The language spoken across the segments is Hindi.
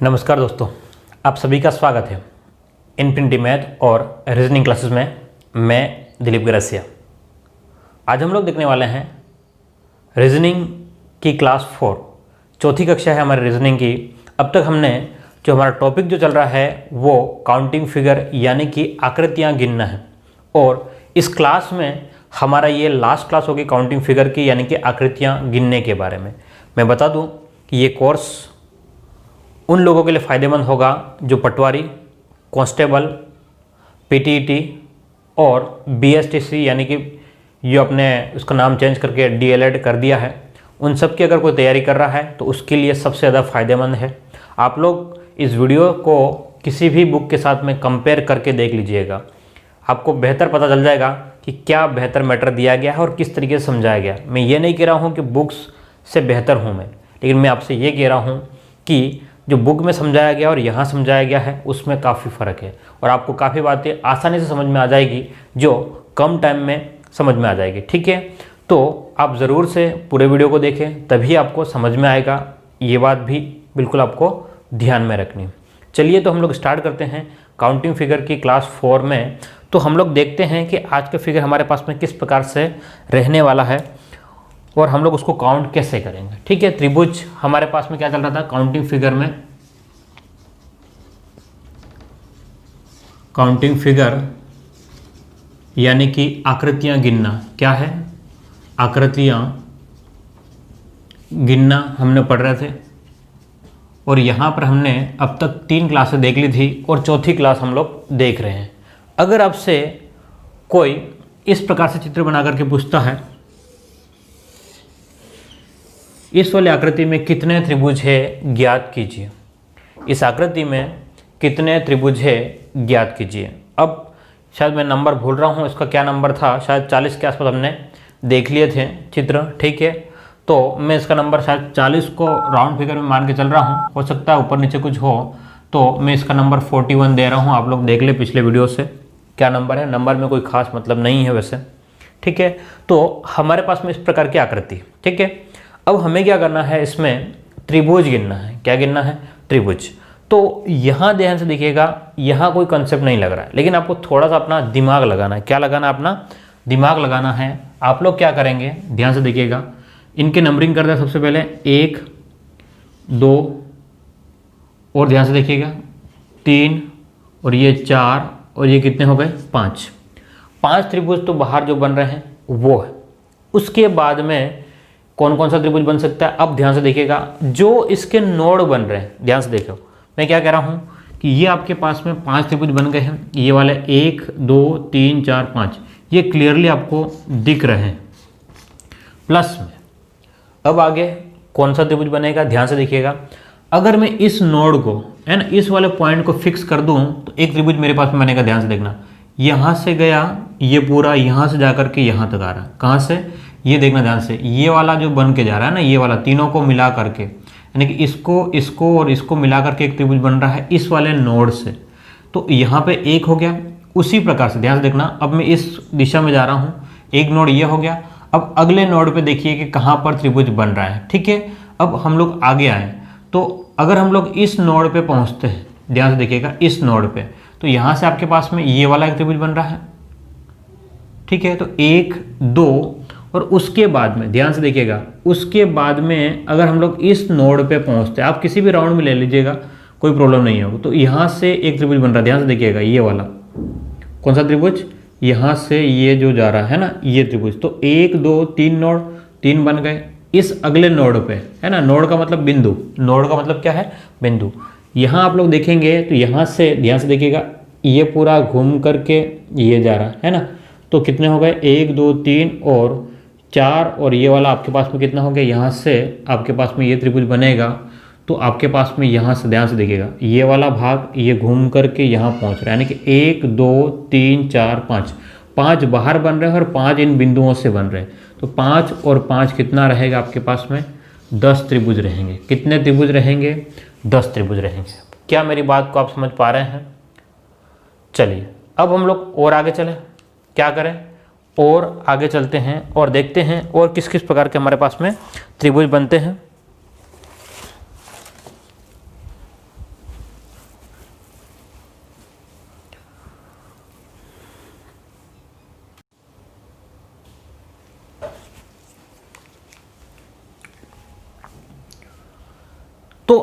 नमस्कार दोस्तों, आप सभी का स्वागत है इनफिनिटी मैथ और रीजनिंग क्लासेस में। मैं दिलीप गरसिया। आज हम लोग देखने वाले हैं रीजनिंग की क्लास 4, चौथी कक्षा है हमारी रीजनिंग की। अब तक हमने जो हमारा टॉपिक जो चल रहा है वो काउंटिंग फिगर यानी कि आकृतियाँ गिनना है, और इस क्लास में हमारा ये लास्ट क्लास होगी काउंटिंग फिगर की यानी कि आकृतियाँ गिनने के बारे में। मैं बता दूँ कि ये कोर्स उन लोगों के लिए फ़ायदेमंद होगा जो पटवारी, कांस्टेबल, पीटीईटी और बीएसटीसी यानी कि जो अपने उसका नाम चेंज करके डीएलएड कर दिया है, उन सब की अगर कोई तैयारी कर रहा है तो उसके लिए सबसे ज़्यादा फ़ायदेमंद है। आप लोग इस वीडियो को किसी भी बुक के साथ में कंपेयर करके देख लीजिएगा, आपको बेहतर पता चल जाएगा कि क्या बेहतर मैटर दिया गया है और किस तरीके से समझाया गया। मैं ये नहीं कह रहा हूँ कि बुक्स से बेहतर हूँ मैं, लेकिन मैं आपसे ये कह रहा हूँ कि जो बुक में समझाया गया और यहाँ समझाया गया है उसमें काफ़ी फ़र्क है, और आपको काफ़ी बातें आसानी से समझ में आ जाएगी जो कम टाइम में समझ में आ जाएगी। ठीक है, तो आप ज़रूर से पूरे वीडियो को देखें, तभी आपको समझ में आएगा। ये बात भी बिल्कुल आपको ध्यान में रखनी। चलिए तो हम लोग स्टार्ट करते हैं काउंटिंग फिगर की क्लास 4 में। तो हम लोग देखते हैं कि आज का फिगर हमारे पास में किस प्रकार से रहने वाला है और हम लोग उसको काउंट कैसे करेंगे। ठीक है, त्रिभुज हमारे पास में क्या चल रहा था काउंटिंग फिगर में। काउंटिंग फिगर यानी कि आकृतियां गिनना। क्या है? आकृतियां गिनना हमने पढ़ रहे थे, और यहाँ पर हमने अब तक 3 क्लासें देख ली थी और चौथी क्लास हम लोग देख रहे हैं। अगर आपसे कोई इस प्रकार से चित्र बना करके पूछता है इस वाली आकृति में कितने त्रिभुज है ज्ञात कीजिए, इस आकृति में कितने त्रिभुज है ज्ञात कीजिए। अब शायद मैं नंबर भूल रहा हूँ, इसका क्या नंबर था, शायद 40 के आसपास हमने देख लिए थे चित्र। ठीक है, तो मैं इसका नंबर शायद 40 को राउंड फिगर में मान के चल रहा हूँ, हो सकता है ऊपर नीचे कुछ हो, तो मैं इसका नंबर 41 दे रहा हूँ। आप लोग देख ले पिछले वीडियो से क्या नंबर है, नंबर में कोई खास मतलब नहीं है वैसे। ठीक है, तो हमारे पास में इस प्रकार की आकृति। ठीक है, अब हमें क्या करना है, इसमें त्रिभुज गिनना है। क्या गिनना है? त्रिभुज। तो यहाँ ध्यान से देखिएगा, यहाँ कोई कंसेप्ट नहीं लग रहा है, लेकिन आपको थोड़ा सा अपना दिमाग लगाना है। क्या लगाना है? अपना दिमाग लगाना है। आप लोग क्या करेंगे, ध्यान से देखिएगा, इनके नंबरिंग कर दें सबसे पहले 1 2 और ध्यान से देखिएगा 3 और ये 4 और ये कितने हो गए 5 त्रिभुज तो बाहर जो बन रहे हैं वो है। उसके बाद में कौन कौन सा त्रिभुज बन सकता है? अब ध्यान से देखिएगा, जो इसके नोड बन रहे हैं, ध्यान से देखो मैं क्या कह रहा हूँ कि ये आपके पास में 5 त्रिभुज बन गए हैं। ये वाले 1 2 3 4 5 ये क्लियरली आपको दिख रहे हैं प्लस में। अब आगे कौन सा त्रिभुज बनेगा? ध्यान से देखिएगा, अगर मैं इस नोड को है ना, इस वाले पॉइंट को फिक्स कर दूं तो एक त्रिभुज मेरे पास में बनेगा। ध्यान से देखना, यहाँ से गया ये पूरा, यहाँ से जाकर के यहाँ तक आ रहा है। कहाँ से? ये देखना ध्यान से, ये वाला जो बन के जा रहा है ना, ये वाला तीनों को मिला करके, यानी कि इसको और इसको मिला करके एक त्रिभुज बन रहा है इस वाले नोड से। तो यहाँ पे एक हो गया। उसी प्रकार से ध्यान से देखना, अब मैं इस दिशा में जा रहा हूँ, एक नोड ये हो गया। अब अगले नोड पे देखिए कि कहाँ पर त्रिभुज बन रहा है। ठीक है, अब हम लोग आगे आए, तो अगर हम लोग इस नोड पे पहुँचते हैं, ध्यान से देखिएगा इस नोड पे, तो यहाँ से आपके पास में ये वाला एक त्रिभुज बन रहा है। ठीक है, तो 1 2 और उसके बाद में ध्यान से देखिएगा, उसके बाद में अगर हम लोग इस नोड पे पहुंचते हैं, आप किसी भी राउंड में ले लीजिएगा कोई प्रॉब्लम नहीं होगा, तो यहाँ से एक त्रिभुज बन रहा है। ध्यान से देखिएगा, ये वाला कौन सा त्रिभुज, यहाँ से ये जो जा रहा है ना ये त्रिभुज। तो 1 2 3 नोड, 3 बन गए। इस अगले नोड पे है ना, नोड का मतलब बिंदु, नोड का मतलब क्या है? बिंदु। यहाँ आप लोग देखेंगे तो यहाँ से ध्यान से देखिएगा, ये पूरा घूम करके ये जा रहा है ना, तो कितने हो गए 1 2 3 और 4, और ये वाला आपके पास में कितना हो गया, यहाँ से आपके पास में ये त्रिभुज बनेगा। तो आपके पास में यहाँ से ध्यान से देखिएगा, ये वाला भाग ये घूम करके यहाँ पहुँच रहा है, यानी कि 1 2 3 4 5 बाहर बन रहे हैं और 5 इन बिंदुओं से बन रहे हैं। तो 5 और 5 कितना रहेगा आपके पास में? 10 त्रिभुज रहेंगे। कितने त्रिभुज रहेंगे? 10 त्रिभुज रहेंगे। क्या मेरी बात को आप समझ पा रहे हैं? चलिए अब हम लोग और आगे चलें। क्या करें? और आगे चलते हैं और देखते हैं और किस किस प्रकार के हमारे पास में त्रिभुज बनते हैं।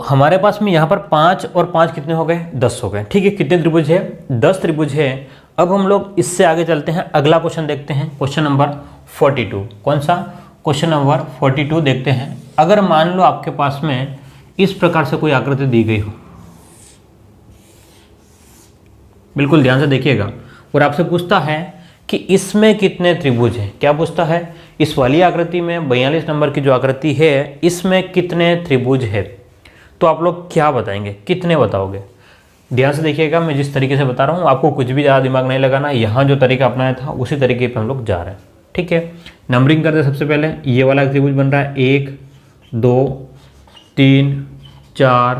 हमारे पास में यहाँ पर 5 और 5 कितने हो गए, 10 हो गए। ठीक है, कितने त्रिभुज है, 10 त्रिभुज है। अब हम लोग इससे आगे चलते हैं, अगला क्वेश्चन देखते हैं, क्वेश्चन नंबर 42। कौन सा, क्वेश्चन नंबर 42 देखते हैं। अगर मान लो आपके पास में इस प्रकार से कोई आकृति दी गई हो, बिल्कुल ध्यान से देखिएगा, और आपसे पूछता है कि इसमें कितने त्रिभुज हैं। क्या पूछता है, इस वाली आकृति में 42 नंबर की जो आकृति है इसमें कितने त्रिभुज है। तो आप लोग क्या बताएंगे, कितने बताओगे। ध्यान से देखिएगा, मैं जिस तरीके से बता रहा हूँ आपको कुछ भी ज़्यादा दिमाग नहीं लगाना, यहाँ जो तरीका अपनाया था उसी तरीके पर हम लोग जा रहे हैं। ठीक है, नंबरिंग करते हैं। सबसे पहले ये वाला त्रिभुज बन रहा है 1 2 3 4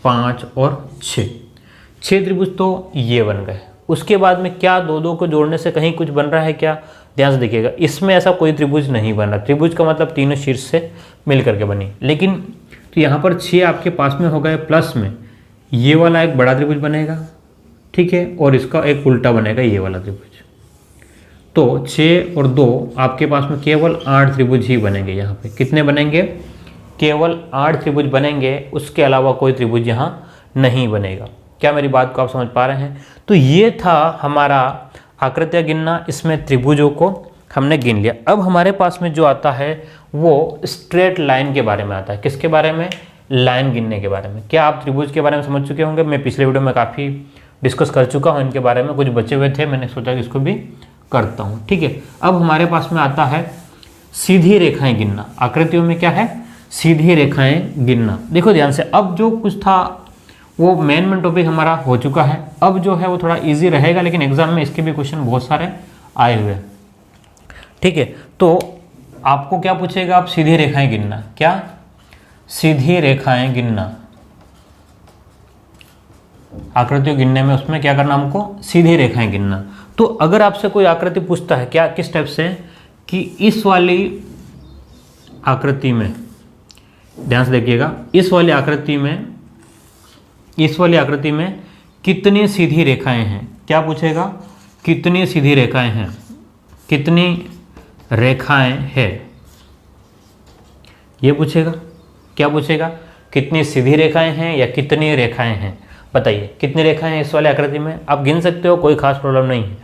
5 और 6 त्रिभुज तो ये बन गए। उसके बाद में क्या दो दो को जोड़ने से कहीं कुछ बन रहा है क्या, ध्यान से देखिएगा, इसमें ऐसा कोई त्रिभुज नहीं बन रहा। त्रिभुज का मतलब तीनों शीर्ष से मिल करके बनी, लेकिन तो यहाँ पर 6 आपके पास में हो गए, प्लस में ये वाला एक बड़ा त्रिभुज बनेगा। ठीक है, और इसका एक उल्टा बनेगा ये वाला त्रिभुज। तो 6 और 2 आपके पास में केवल 8 त्रिभुज ही बनेंगे। यहाँ पे कितने बनेंगे, केवल 8 त्रिभुज बनेंगे, उसके अलावा कोई त्रिभुज यहाँ नहीं बनेगा। क्या मेरी बात को आप समझ पा रहे हैं। तो ये था हमारा आकृतियाँ गिनना, इसमें त्रिभुजों को हमने गिन लिया। अब हमारे पास में जो आता है वो स्ट्रेट लाइन के बारे में आता है। किसके बारे में, लाइन गिनने के बारे में। क्या आप त्रिभुज के बारे में समझ चुके होंगे, मैं पिछले वीडियो में काफ़ी डिस्कस कर चुका हूँ इनके बारे में, कुछ बचे हुए थे, मैंने सोचा कि इसको भी करता हूँ। ठीक है, अब हमारे पास में आता है सीधी रेखाएं गिनना। आकृतियों में क्या है, सीधी रेखाएं गिनना। देखो ध्यान से, अब जो कुछ था वो मेन टॉपिक हमारा हो चुका है। अब जो है वो थोड़ा इजी रहेगा, लेकिन एग्जाम में इसके भी क्वेश्चन बहुत सारे आए हुए हैं। ठीक है, तो आपको क्या पूछेगा, आप सीधी रेखाएं गिनना। क्या, सीधी रेखाएं गिनना। आकृतियों गिनने में उसमें क्या करना हमको, सीधी रेखाएं गिनना। तो अगर आपसे कोई आकृति पूछता है, क्या किस टाइप से, कि इस वाली आकृति में, ध्यान से देखिएगा, इस वाली आकृति में कितनी सीधी रेखाएं हैं। क्या पूछेगा, कितनी सीधी रेखाएं हैं, कितनी रेखाएं हैं, ये पूछेगा। क्या पूछेगा, कितनी सीधी रेखाएं हैं या कितनी रेखाएं हैं। बताइए कितनी रेखाएं हैं इस वाले आकृति में। आप गिन सकते हो, कोई खास प्रॉब्लम नहीं है।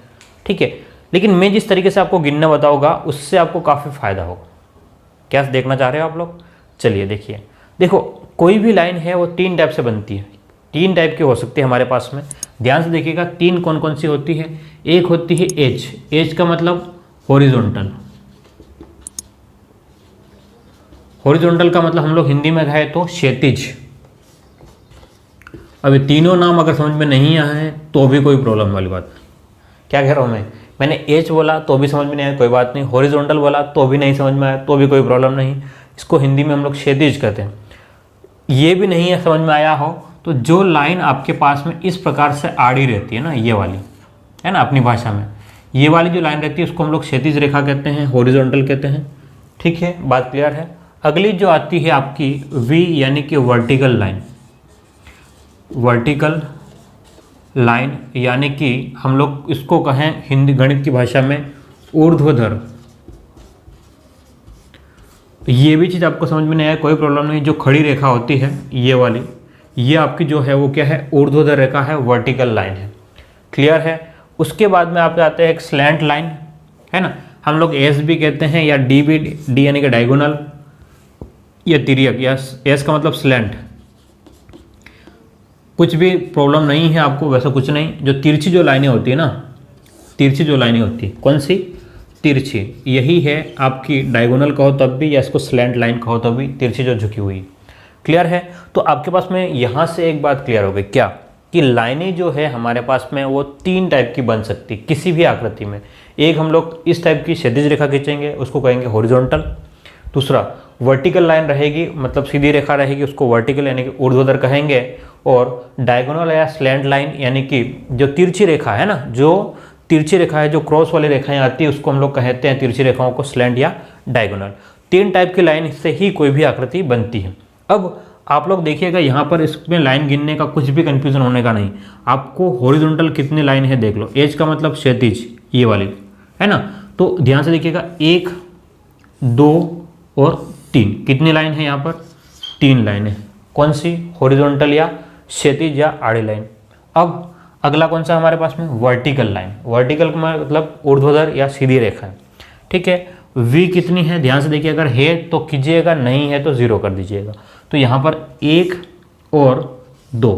ठीक है, लेकिन मैं जिस तरीके से आपको गिनना बताऊंगा उससे आपको काफ़ी फायदा होगा। क्या देखना चाह रहे हो आप लोग, चलिए देखिए। देखो, कोई भी लाइन है वो 3 टाइप से बनती है, 3 टाइप की हो सकती है हमारे पास में। ध्यान से देखिएगा, 3 कौन कौन सी होती है। एक होती है एज, एज का मतलब हॉरिजॉन्टल। हॉरिजॉन्टल का मतलब हम लोग हिंदी में कहे तो क्षैतिज। अब ये तीनों नाम अगर समझ में नहीं आए तो भी कोई प्रॉब्लम वाली बात। क्या कह रहा हूँ मैंने एच बोला तो भी समझ में नहीं आया, कोई बात नहीं। हॉरिजॉन्टल बोला तो भी नहीं समझ में आया, तो भी कोई प्रॉब्लम नहीं। इसको हिंदी में हम लोग क्षैतिज कहते हैं। ये भी नहीं है समझ में आया हो तो जो लाइन आपके पास में इस प्रकार से आड़ी रहती है ना, ये वाली है ना, अपनी भाषा में ये वाली जो लाइन रहती है उसको हम लोग क्षैतिज रेखा कहते हैं, हॉरिजॉन्टल कहते हैं। ठीक है, बात क्लियर है। अगली जो आती है आपकी वी यानी कि वर्टिकल लाइन। वर्टिकल लाइन यानी कि हम लोग इसको कहें हिंदी गणित की भाषा में ऊर्ध्वाधर। ये भी चीज़ आपको समझ में नहीं आया, कोई प्रॉब्लम नहीं। जो खड़ी रेखा होती है ये वाली, ये आपकी जो है वो क्या है, ऊर्ध्वाधर रेखा है, वर्टिकल लाइन है। क्लियर है। उसके बाद में आप आते हैं एक स्लैंट लाइन, है ना, हम लोग एस भी कहते हैं या डी भी, डी यानी कि डायगोनल या तिर्यक, या एस का मतलब स्लैंट। कुछ भी प्रॉब्लम नहीं है आपको, वैसा कुछ नहीं। जो तिरछी जो लाइनें होती है ना, तिरछी जो लाइनें होती है, कौन सी, तिरछी, यही है आपकी डायगोनल कहो तब भी, या इसको स्लैंट लाइन कहो तब भी, तिरछी जो झुकी हुई। क्लियर है। तो आपके पास में यहाँ से एक बात क्लियर हो गई, क्या, कि लाइनें जो है हमारे पास में वो 3 टाइप की बन सकती किसी भी आकृति में। एक हम लोग इस टाइप की क्षैतिज रेखा खींचेंगे, उसको कहेंगे हॉरिजॉन्टल। दूसरा वर्टिकल लाइन रहेगी, मतलब सीधी रेखा रहेगी, उसको वर्टिकल यानी कि ऊर्ध्वाधर कहेंगे। और डायगोनल या स्लैंट लाइन यानी कि जो तिरछी रेखा है ना, जो तिरछी रेखा है, जो क्रॉस वाली रेखाएं आती है उसको हम लोग कहते हैं तिरछी रेखाओं को स्लैंट या डायगोनल। 3 टाइप की लाइन से ही कोई भी आकृति बनती है। अब आप लोग देखिएगा यहाँ पर इसमें लाइन गिनने का कुछ भी कंफ्यूजन होने का नहीं। आपको हॉरिजॉन्टल कितनी लाइन है देख लो, एज का मतलब क्षैतिज, ये वाली है ना। तो ध्यान से देखिएगा, 1 2 और 3, कितनी लाइन है यहाँ पर, 3 लाइनें। कौन सी, हॉरिजॉन्टल या क्षैतिज या आड़ी लाइन। अब अगला कौन सा हमारे पास में, वर्टिकल लाइन। वर्टिकल का मतलब ऊर्ध्वाधर या सीधी रेखा है, ठीक है। वी कितनी है, ध्यान से देखिए, अगर है तो कीजिएगा, नहीं है तो 0 कर दीजिएगा। तो यहाँ पर 1 और 2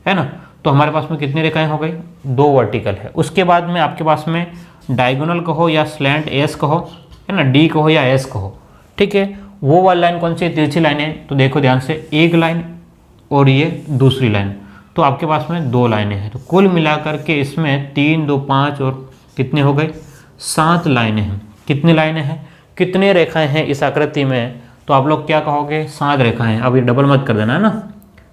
है ना, तो हमारे पास में कितनी रेखाएं हो गई, 2 वर्टिकल है। उसके बाद में आपके पास में डायगोनल कहो या स्लैंट एस कहो, है ना, डी कहो या एस कहो, ठीक है। वो वाली लाइन कौन सी, तिरछी लाइन है। तो देखो ध्यान से, एक लाइन और ये दूसरी लाइन, तो आपके पास में 2 लाइनें हैं। तो कुल मिलाकर के इसमें 3, 2, 5 और कितने हो गए, 7 लाइनें हैं। कितनी लाइनें हैं, कितने रेखाएं हैं इस आकृति में, तो आप लोग क्या कहोगे, 7 रेखाएं। अब ये डबल मत कर देना है ना,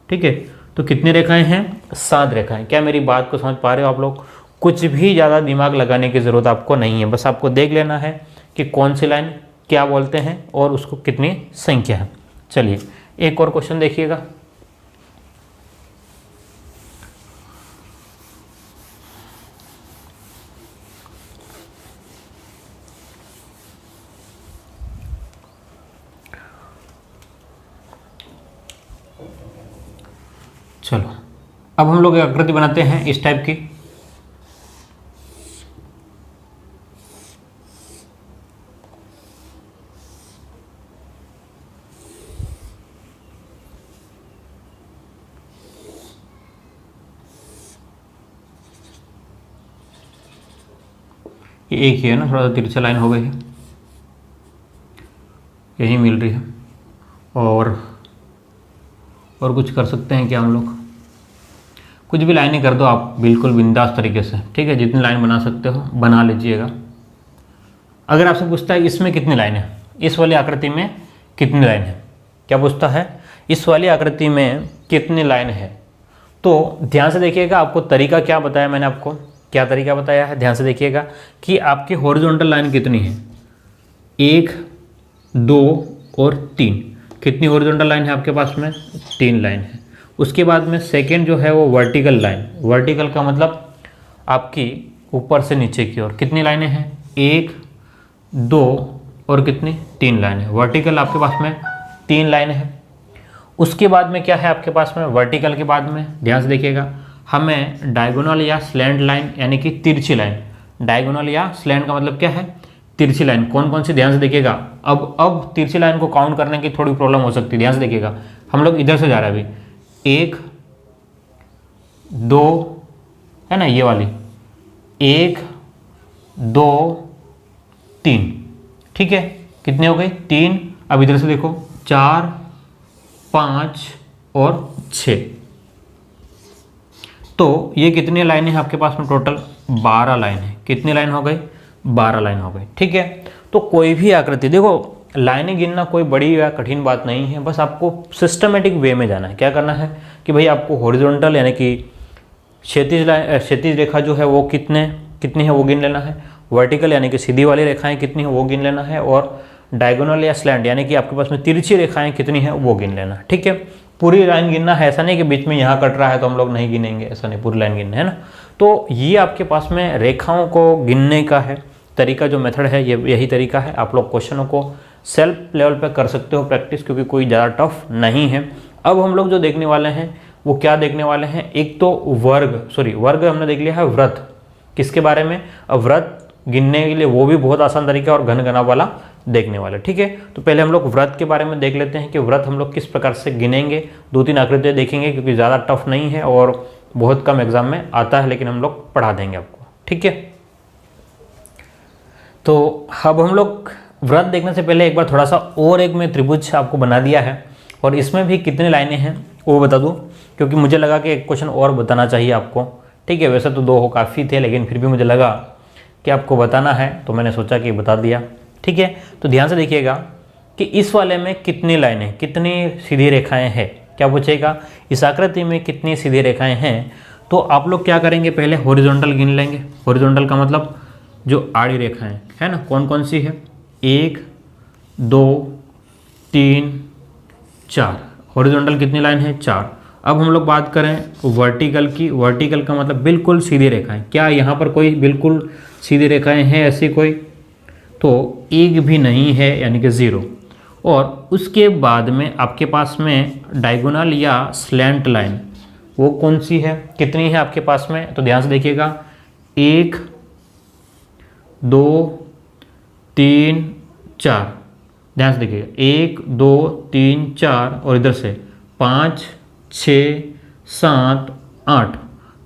ठीक है। तो कितनी रेखाएं हैं, 7 रेखाएं। क्या मेरी बात को समझ पा रहे हो आप लोग। कुछ भी ज़्यादा दिमाग लगाने की ज़रूरत आपको नहीं है, बस आपको देख लेना है कि कौन सी लाइन क्या बोलते हैं और उसको कितनी संख्या है। चलिए एक और क्वेश्चन देखिएगा। चलो अब हम लोग एक आकृति बनाते हैं इस टाइप की। ये एक ही है ना, थोड़ा सा तिरछा लाइन हो गई है, यही मिल रही है। और कुछ कर सकते हैं क्या हम लोग, कुछ भी लाइनें कर दो आप बिल्कुल बिंदास तरीके से, ठीक है। जितनी लाइन बना सकते हो बना लीजिएगा। अगर आपसे पूछता है इसमें कितनी लाइन है, इस वाली आकृति में कितनी लाइन है, क्या पूछता है, इस वाली आकृति में कितनी लाइन है, तो ध्यान से देखिएगा। आपको तरीका क्या बताया मैंने, आपको क्या तरीका बताया है, ध्यान से देखिएगा कि आपकी हॉरिजॉन्टल लाइन कितनी है, 1, 2 और 3। कितनी हॉरिजॉन्टल लाइन है आपके पास में, 3 लाइन है। उसके बाद में सेकेंड जो है वो वर्टिकल लाइन। वर्टिकल का मतलब आपकी ऊपर से नीचे की ओर कितनी लाइनें हैं, 1, 2 और कितनी, 3 लाइनें। वर्टिकल आपके पास में 3 लाइनें हैं। उसके बाद में क्या है आपके पास में, वर्टिकल के बाद में ध्यान से देखिएगा, हमें डायगोनल या स्लैंट लाइन यानी कि तिरछी लाइन। डायगोनल या स्लैंट का मतलब क्या है, तिरछी लाइन। कौन कौन सी, ध्यान से देखिएगा। अब तिरछी लाइन को काउंट करने की थोड़ी प्रॉब्लम हो सकती है, ध्यान से देखिएगा। हम लोग इधर से जा रहे हैं अभी, 1, 2 है ना, ये वाली 1, 2, 3, ठीक है। कितने हो गए, 3। अब इधर से देखो, 4, 5 और 6। तो ये कितनी लाइनें हैं आपके पास में, टोटल 12 लाइन है। कितनी लाइन हो गई, 12 लाइन हो गई, ठीक है। तो कोई भी आकृति, देखो लाइनें गिनना कोई बड़ी या कठिन बात नहीं है, बस आपको सिस्टमेटिक वे में जाना है। क्या करना है कि भाई आपको हॉरिजॉन्टल यानी कि क्षैतिज रेखा जो है वो कितनी है वो गिन लेना है। वर्टिकल यानी कि सीधी वाली रेखाएं कितनी है वो गिन लेना है। और डायगोनल या स्लैंट यानी कि आपके पास में तिरछी रेखाएं कितनी है वो गिन लेना, ठीक है। पूरी लाइन गिनना है, ऐसा नहीं कि बीच में यहाँ कट रहा है तो हम लोग नहीं गिनेंगे, ऐसा नहीं, पूरी लाइन गिनना है ना। तो ये आपके पास में रेखाओं को गिनने का है तरीका, जो मेथड है ये यही तरीका है। आप लोग क्वेश्चनों को सेल्फ लेवल पे कर सकते हो प्रैक्टिस, क्योंकि कोई ज़्यादा टफ नहीं है। अब हम लोग जो देखने वाले हैं वो क्या देखने वाले हैं, एक तो वर्ग हमने देख लिया है। व्रत किसके बारे में, अब व्रत गिनने के लिए वो भी बहुत आसान तरीका और घन घना वाला देखने वाला, ठीक है। तो पहले हम लोग व्रत के बारे में देख लेते हैं कि व्रत हम लोग किस प्रकार से गिनेंगे। 2-3 आकृतियाँ देखेंगे क्योंकि ज़्यादा टफ नहीं है और बहुत कम एग्जाम में आता है, लेकिन हम लोग पढ़ा देंगे आपको, ठीक है। तो अब हम लोग व्रत देखने से पहले एक बार थोड़ा सा और एक मैं त्रिभुज आपको बना दिया है और इसमें भी कितने लाइनें हैं वो बता दूं, क्योंकि मुझे लगा कि एक क्वेश्चन और बताना चाहिए आपको, ठीक है। वैसे तो 2 हो काफ़ी थे, लेकिन फिर भी मुझे लगा कि आपको बताना है तो मैंने सोचा कि बता दिया, ठीक है। तो ध्यान से देखिएगा कि इस वाले में कितनी लाइनें, कितनी सीधी रेखाएँ हैं, क्या पूछेगा, इस आकृति में कितनी सीधी रेखाएँ हैं। तो आप लोग क्या करेंगे, पहले हॉरिजॉन्टल गिन लेंगे। हॉरिजॉन्टल का मतलब जो आड़ी रेखाएँ है ना, कौन कौन सी है, 1, 2, 3, 4। हॉरिजॉन्टल कितनी लाइन है, 4। अब हम लोग बात करें वर्टिकल की। वर्टिकल का मतलब बिल्कुल सीधी रेखाएं। क्या यहाँ पर कोई बिल्कुल सीधी रेखाएं हैं ऐसी कोई, तो एक भी नहीं है, यानी कि 0। और उसके बाद में आपके पास में डायगोनल या स्लैंट लाइन वो कौन सी है, कितनी है आपके पास में, तो ध्यान से देखिएगा 1 2 3 4, ध्यान से देखिएगा 1 2 3 4 और इधर से 5 6 7 8,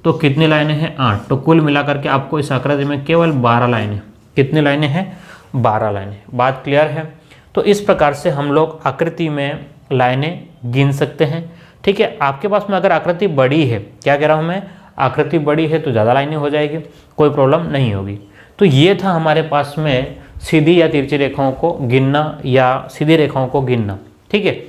तो कितनी लाइनें हैं 8। तो कुल मिलाकर के आपको इस आकृति में केवल 12 लाइनें, कितनी लाइनें हैं 12 लाइनें। बात क्लियर है। तो इस प्रकार से हम लोग आकृति में लाइनें गिन सकते हैं। ठीक है, आपके पास में अगर आकृति बड़ी है, क्या कह रहा हूँ मैं, आकृति बड़ी है तो ज़्यादा लाइनें हो जाएगी, कोई प्रॉब्लम नहीं होगी। तो ये था हमारे पास में सीधी या तिरछी रेखाओं को गिनना या सीधी रेखाओं को गिनना। ठीक है,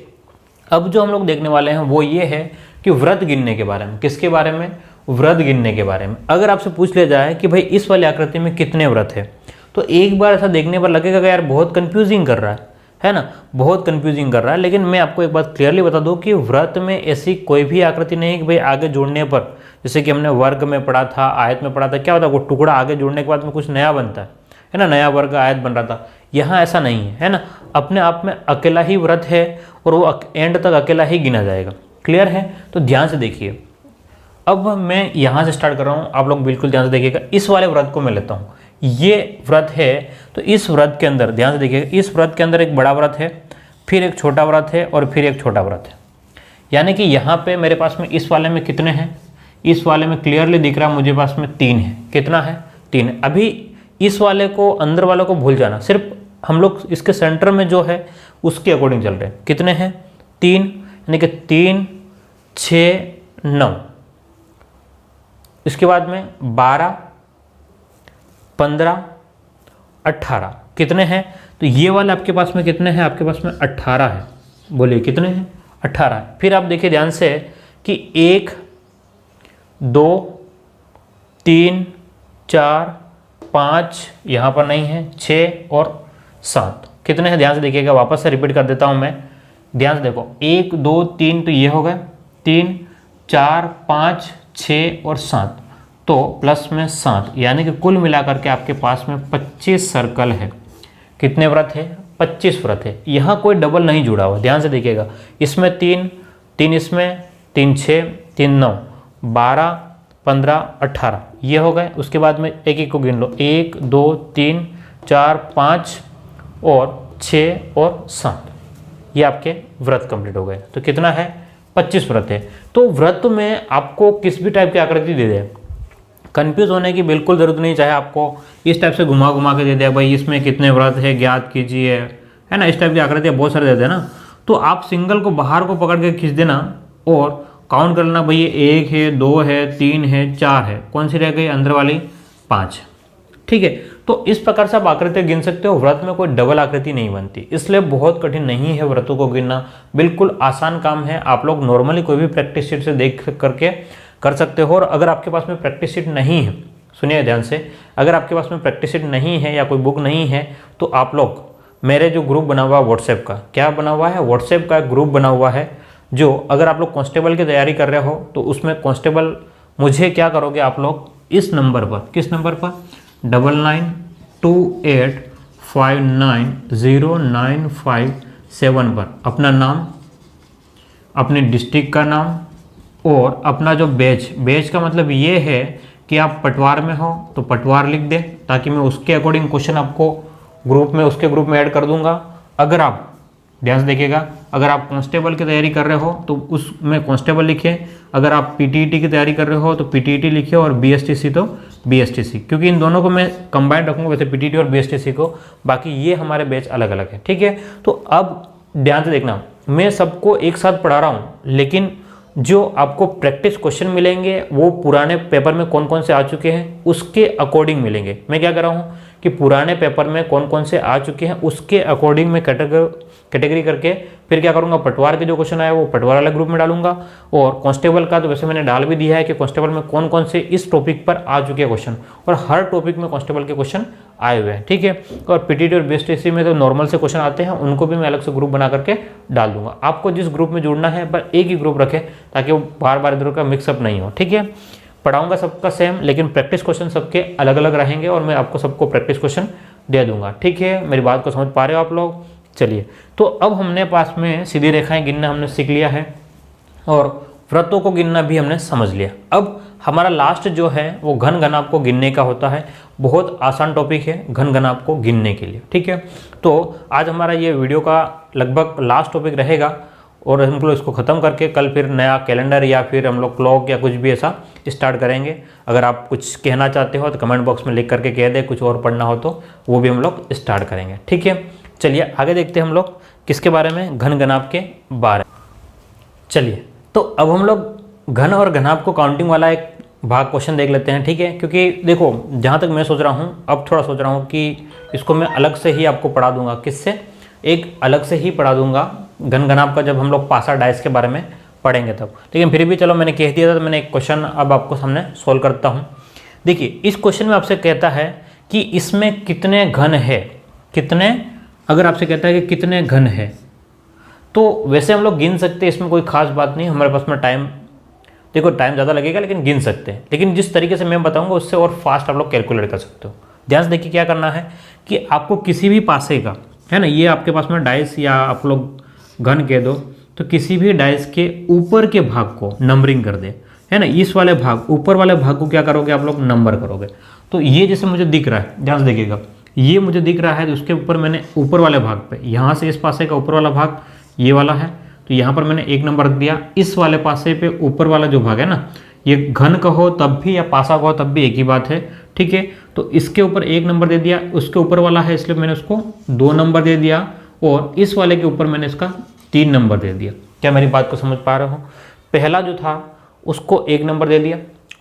अब जो हम लोग देखने वाले हैं वो ये है कि वृत्त गिनने के बारे में। किसके बारे में, वृत्त गिनने के बारे में। अगर आपसे पूछ लिया जाए कि भाई इस वाली आकृति में कितने वृत्त है, तो एक बार ऐसा देखने पर लगेगा कि यार बहुत कंफ्यूजिंग कर रहा है ना, बहुत कंफ्यूजिंग कर रहा है। लेकिन मैं आपको एक बात क्लियरली बता दूं कि वृत्त में ऐसी कोई भी आकृति नहीं है कि भाई आगे जोड़ने पर, जैसे कि हमने वर्ग में पढ़ा था, आयत में पढ़ा था, क्या होता है वो टुकड़ा आगे जोड़ने के बाद में कुछ नया बनता है ना, नया वर्ग आयत बन रहा था। यहाँ ऐसा नहीं है ना, अपने आप में अकेला ही व्रत है और वो एंड तक अकेला ही गिना जाएगा। क्लियर है, तो ध्यान से देखिए। अब मैं यहाँ से स्टार्ट कर रहा हूँ, आप लोग बिल्कुल ध्यान से देखिएगा। इस वाले व्रत को मैं लेता हूँ, ये व्रत है, तो इस व्रत के अंदर ध्यान से देखिएगा, इस व्रत के अंदर एक बड़ा व्रत है, फिर एक छोटा व्रत है और फिर एक छोटा व्रत है। यानी कि यहाँ पे मेरे पास में इस वाले में कितने हैं, इस वाले में क्लियरली दिख रहा है मुझे पास में 3 है। कितना है, 3 है। अभी इस वाले को, अंदर वाले को भूल जाना, सिर्फ हम लोग इसके सेंटर में जो है उसके अकॉर्डिंग चल रहे हैं। कितने हैं, 3, यानी कि 3 6 9, इसके बाद में 12 15 18, कितने हैं, तो ये वाले आपके पास में कितने हैं, आपके पास में 18 है। बोलिए कितने हैं, 18 है। फिर आप देखिए ध्यान से कि 1 2 3 4 5, यहाँ पर नहीं है, 6 और 7, कितने हैं, ध्यान से देखिएगा। वापस से रिपीट कर देता हूँ मैं, ध्यान से देखो 1 2 3, तो ये हो गए 3 4 5 6 और 7, तो प्लस में 7, यानी कि कुल मिलाकर के आपके पास में 25 सर्कल है। कितने व्रत है, 25 व्रत है। यहाँ कोई डबल नहीं जुड़ा हुआ, ध्यान से देखिएगा। इसमें 3 3, इसमें 3 6 3 9 12 15 18, ये हो गए। उसके बाद में एक एक को गिन लो, 1 2 3 4 5 और 6 और 7, ये आपके व्रत कंप्लीट हो गए। तो कितना है, 25 व्रत है। तो व्रत में आपको किस भी टाइप की आकृति दे दे, कंफ्यूज होने की बिल्कुल ज़रूरत नहीं। चाहे आपको इस टाइप से घुमा घुमा के दे दिया, भाई इसमें कितने व्रत है ज्ञात कीजिए, है ना, इस टाइप की आकृतियाँ बहुत सारे देते हैं ना, तो आप सिंगल को बाहर को पकड़ के खींच देना और काउंट कर लेना, भाई ये 1 है 2 है 3 है 4 है, कौन सी रह गई, अंदर वाली 5। ठीक है, तो इस प्रकार से आप आकृतियाँ गिन सकते हो। व्रत में कोई डबल आकृति नहीं बनती, इसलिए बहुत कठिन नहीं है व्रतों को गिनना, बिल्कुल आसान काम है। आप लोग नॉर्मली कोई भी प्रैक्टिस शीट से देख करके कर सकते हो। और अगर आपके पास में प्रैक्टिस शीट नहीं है, सुनिए ध्यान से, अगर आपके पास में प्रैक्टिस शीट नहीं है या कोई बुक नहीं है, तो आप लोग मेरे जो ग्रुप बना हुआ है व्हाट्सएप का, क्या बना हुआ है, व्हाट्सएप का ग्रुप बना हुआ है, जो अगर आप लोग कांस्टेबल की तैयारी कर रहे हो तो उसमें कांस्टेबल मुझे क्या करोगे आप लोग, इस नंबर पर, किस नंबर पर, 9928590957 पर अपना नाम, अपने डिस्ट्रिक्ट का नाम और अपना जो बैच का मतलब ये है कि आप पटवार में हो तो पटवार लिख दे, ताकि मैं उसके अकॉर्डिंग क्वेश्चन आपको ग्रुप में, उसके ग्रुप में ऐड कर दूंगा। अगर आप ध्यान से देखिएगा, अगर आप कांस्टेबल की तैयारी कर रहे हो तो उसमें कांस्टेबल लिखिए, अगर आप पीटीईटी की तैयारी कर रहे हो तो पीटीईटी लिखिए, और बीएसटीसी तो बीएसटीसी, क्योंकि इन दोनों को मैं कंबाइन रखूंगा, वैसे पीटीईटी और बीएसटीसी को, बाकी ये हमारे बैच अलग अलग है। ठीक है, तो अब ध्यान से देखना, मैं सबको एक साथ पढ़ा रहा हूँ, लेकिन जो आपको प्रैक्टिस क्वेश्चन मिलेंगे वो पुराने पेपर में कौन कौन से आ चुके हैं उसके अकॉर्डिंग मिलेंगे। मैं क्या कर रहा हूँ कि पुराने पेपर में कौन कौन से आ चुके हैं उसके अकॉर्डिंग मैं कैटेगरी करके फिर क्या करूँगा, पटवार के जो क्वेश्चन आए वो पटवार वाले ग्रुप में डालूंगा, और कांस्टेबल का तो वैसे मैंने डाल भी दिया है कि कांस्टेबल में कौन कौन से इस टॉपिक पर आ चुके हैं क्वेश्चन, और हर टॉपिक में कांस्टेबल के क्वेश्चन आए हुए हैं। ठीक है, और पीटीटी और बीएसटीसी में तो नॉर्मल से क्वेश्चन आते हैं, उनको भी मैं अलग से ग्रुप बना करके डाल दूंगा। आपको जिस ग्रुप में जुड़ना है पर एक ही ग्रुप रखें, ताकि वो बार बार इधर का मिक्सअप नहीं हो। ठीक है, पढ़ाऊंगा सबका सेम, लेकिन प्रैक्टिस क्वेश्चन सबके अलग अलग रहेंगे, और मैं आपको सबको प्रैक्टिस क्वेश्चन दे दूंगा। ठीक है, मेरी बात को समझ पा रहे हो आप लोग। चलिए, तो अब हमने पास में सीधी रेखाएं गिनना हमने सीख लिया है और वृत्तों को गिनना भी हमने समझ लिया। अब हमारा लास्ट जो है वो घन घनाभ को गिनने का होता है। बहुत आसान टॉपिक है घन घनाभ को गिनने के लिए, ठीक है। तो आज हमारा ये वीडियो का लगभग लास्ट टॉपिक रहेगा और हम लोग इसको ख़त्म करके कल फिर नया कैलेंडर या फिर हम लोग क्लॉक या कुछ भी ऐसा स्टार्ट करेंगे। अगर आप कुछ कहना चाहते हो तो कमेंट बॉक्स में लिख करके कह दे, कुछ और पढ़ना हो तो वो भी हम लोग स्टार्ट करेंगे, ठीक है। चलिए आगे देखते हैं हम लोग किसके बारे में, घन घनाभ के बारे में। चलिए, तो अब हम लोग घन और घनाभ को काउंटिंग वाला एक भाग क्वेश्चन देख लेते हैं, ठीक है। क्योंकि देखो, जहाँ तक मैं सोच रहा हूँ, अब थोड़ा सोच रहा हूँ कि इसको मैं अलग से ही आपको पढ़ा दूंगा। किससे? एक अलग से ही पढ़ा दूंगा घन घनाभ का, जब हम लोग पासा डाइस के बारे में पढ़ेंगे तब। लेकिन फिर भी चलो, मैंने कह दिया था तो मैंने एक क्वेश्चन अब आपको सामने सोल्व करता हूँ। देखिए, इस क्वेश्चन में आपसे कहता है कि इसमें कितने घन है, कितने, अगर आपसे कहता है कि कितने घन है, तो वैसे हम लोग गिन सकते हैं, इसमें कोई खास बात नहीं। हमारे पास में टाइम, देखो टाइम ज़्यादा लगेगा लेकिन गिन सकते हैं। लेकिन जिस तरीके से मैं बताऊंगा उससे और फास्ट आप लोग कैलकुलेट कर सकते हो। ध्यान से देखिए क्या करना है कि आपको किसी भी पासे का, है ना, ये आपके पास में डाइस या आप लोग घन कह दो, तो किसी भी डाइस के ऊपर के भाग को नंबरिंग कर दे, है ना। इस वाले भाग, ऊपर वाले भाग को क्या करोगे आप लोग, नंबर करोगे। तो ये जैसे मुझे दिख रहा है, ध्यान से देखिएगा, ये मुझे दिख रहा है तो उसके ऊपर मैंने ऊपर वाले भाग पे, यहाँ से इस पासे का ऊपर वाला भाग ये वाला है, तो यहाँ पर मैंने 1 नंबर रख दिया। इस वाले पासे पे ऊपर वाला जो भाग है ना, ये घन कहो तब भी या पासा कहो तब भी एक ही बात है, ठीक है। तो इसके ऊपर 1 नंबर दे दिया, उसके ऊपर वाला है इसलिए मैंने उसको 2 नंबर दे दिया, और इस वाले के ऊपर मैंने इसका 3 नंबर दे दिया। क्या मेरी बात को समझ पा रहे हो? पहला जो था उसको 1 नंबर दे दिया,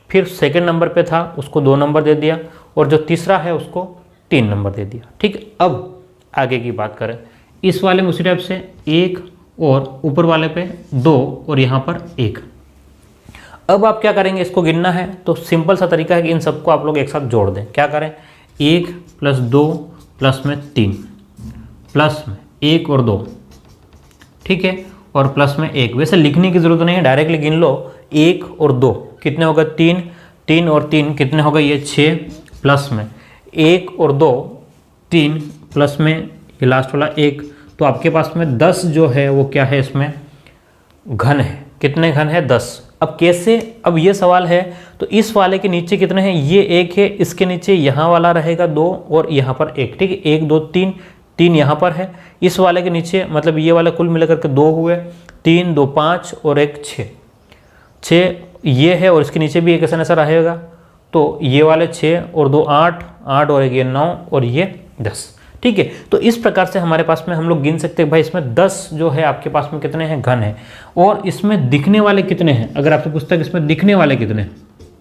फिर सेकेंड नंबर पे था उसको 2 नंबर दे दिया, और जो तीसरा है उसको 3 नंबर दे दिया, ठीक है। अब आगे की बात करें, इस वाले में उसी टाइप से 1 और ऊपर वाले पे 2 और यहाँ पर 1। अब आप क्या करेंगे, इसको गिनना है तो सिंपल सा तरीका है कि इन सबको आप लोग एक साथ जोड़ दें। क्या करें, 1 + 2 प्लस में 3 प्लस में 1 और 2, ठीक है, और प्लस में 1। वैसे लिखने की ज़रूरत नहीं है, डायरेक्टली गिन लो। 1 और 2 कितने हो गए, 3, 3 और 3 कितने हो गए, ये 6, प्लस में 1 और 2 3, प्लस में ये लास्ट वाला 1। तो आपके पास में 10 जो है वो क्या है, इसमें घन है। कितने घन है, 10। अब कैसे, अब ये सवाल है, तो इस वाले के नीचे कितने हैं, ये 1 है, इसके नीचे यहाँ वाला रहेगा 2 और यहाँ पर 1, ठीक है। 1 2 3, 3 यहाँ पर है, इस वाले के नीचे मतलब ये वाला कुल मिलाकर के 2 हुए, 3 2 5 और 1 6, 6 ये है, और इसके नीचे भी एक ऐसा रहेगा, तो ये वाले 6 और 2 8, 8 और 1 ये 9 और ये 10, ठीक है। तो इस प्रकार से हमारे पास में हम लोग गिन सकते हैं भाई, इसमें 10 जो है आपके पास में कितने हैं, घन है। और इसमें दिखने वाले कितने हैं, अगर आपसे पूछता है कि इसमें दिखने वाले कितने हैं,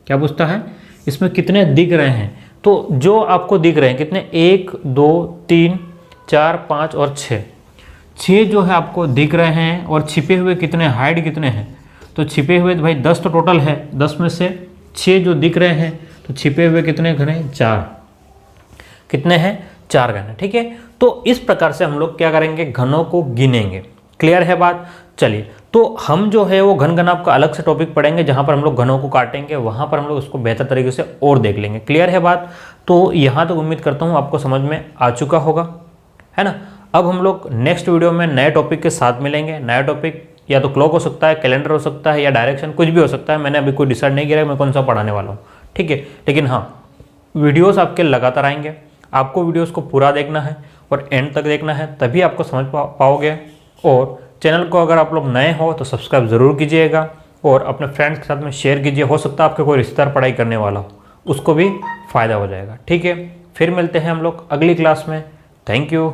क्या पूछता है, इसमें कितने दिख रहे हैं, तो जो आपको दिख रहे हैं कितने, 1 2 3 4 5 और 6 जो है आपको दिख रहे हैं। और छिपे हुए कितने, हाइड कितने हैं, तो छिपे हुए भाई 10 तो टोटल है, 10 में से 6 जो दिख रहे हैं, तो छिपे हुए कितने घन हैं, 4, कितने हैं, 4 घन है, ठीक है। तो इस प्रकार से हम लोग क्या करेंगे, घनों को गिनेंगे। क्लियर है बात? चलिए, तो हम जो है वो घन घनाभ का अलग से टॉपिक पढ़ेंगे, जहाँ पर हम लोग घनों को काटेंगे, वहाँ पर हम लोग उसको बेहतर तरीके से और देख लेंगे। क्लियर है बात? तो यहाँ तक उम्मीद करता हूँ आपको समझ में आ चुका होगा, है ना। अब हम लोग नेक्स्ट वीडियो में नए टॉपिक के साथ मिलेंगे। नया टॉपिक या तो क्लॉक हो सकता है, कैलेंडर हो सकता है, या डायरेक्शन, कुछ भी हो सकता है। मैंने अभी कोई डिसाइड नहीं किया है मैं कौन सा पढ़ाने वाला हूँ, ठीक है। लेकिन हाँ, वीडियोस आपके लगातार आएंगे, आपको वीडियोस को पूरा देखना है और एंड तक देखना है, तभी आपको समझ पाओगे। और चैनल को अगर आप लोग नए हो तो सब्सक्राइब ज़रूर कीजिएगा और अपने फ्रेंड्स के साथ में शेयर कीजिए। हो सकता है आपके कोई रिश्तेदार पढ़ाई करने वाला हो, उसको भी फ़ायदा हो जाएगा, ठीक है। फिर मिलते हैं हम लोग अगली क्लास में। Thank you.